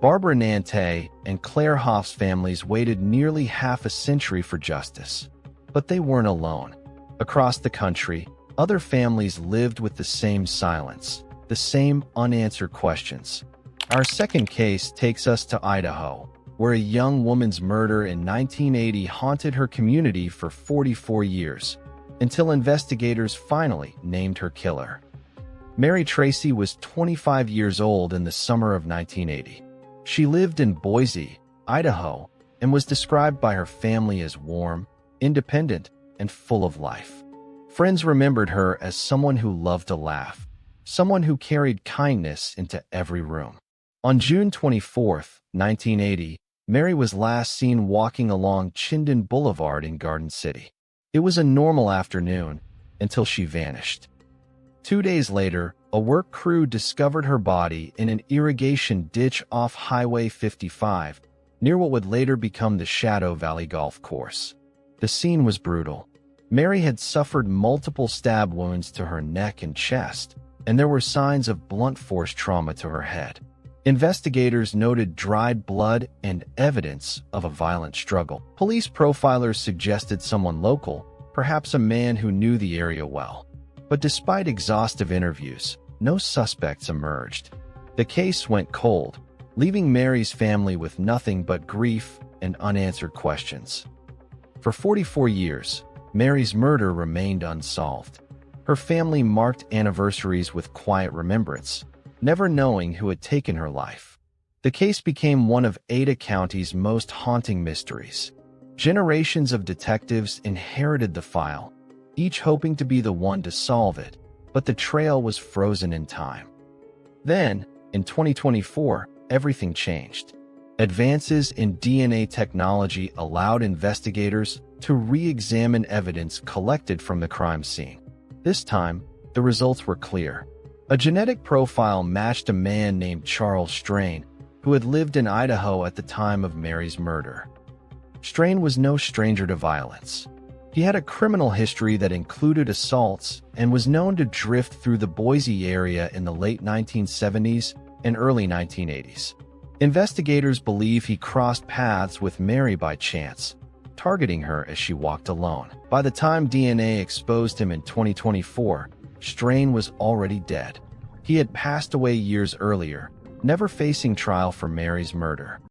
Barbara Nante and Claire Hoff's families waited nearly half a century for justice. But they weren't alone. Across the country, other families lived with the same silence, the same unanswered questions. Our second case takes us to Idaho, where a young woman's murder in 1980 haunted her community for 44 years, until investigators finally named her killer. Mary Tracy was 25 years old in the summer of 1980. She lived in Boise, Idaho, and was described by her family as warm, independent, and full of life. Friends remembered her as someone who loved to laugh, someone who carried kindness into every room. On June 24, 1980, Mary was last seen walking along Chinden Boulevard in Garden City. It was a normal afternoon until she vanished. 2 days later, a work crew discovered her body in an irrigation ditch off Highway 55, near what would later become the Shadow Valley Golf Course. The scene was brutal. Mary had suffered multiple stab wounds to her neck and chest, and there were signs of blunt force trauma to her head. Investigators noted dried blood and evidence of a violent struggle. Police profilers suggested someone local, perhaps a man who knew the area well. But despite exhaustive interviews, no suspects emerged. The case went cold, leaving Mary's family with nothing but grief and unanswered questions. For 44 years, Mary's murder remained unsolved. Her family marked anniversaries with quiet remembrance, never knowing who had taken her life. The case became one of Ada County's most haunting mysteries. Generations of detectives inherited the file, each hoping to be the one to solve it, but the trail was frozen in time. Then, in 2024, everything changed. Advances in DNA technology allowed investigators to re-examine evidence collected from the crime scene. This time, the results were clear. A genetic profile matched a man named Charles Strain, who had lived in Idaho at the time of Mary's murder. Strain was no stranger to violence. He had a criminal history that included assaults and was known to drift through the Boise area in the late 1970s and early 1980s. Investigators believe he crossed paths with Mary by chance, targeting her as she walked alone. By the time DNA exposed him in 2024, Strain was already dead. He had passed away years earlier, never facing trial for Mary's murder.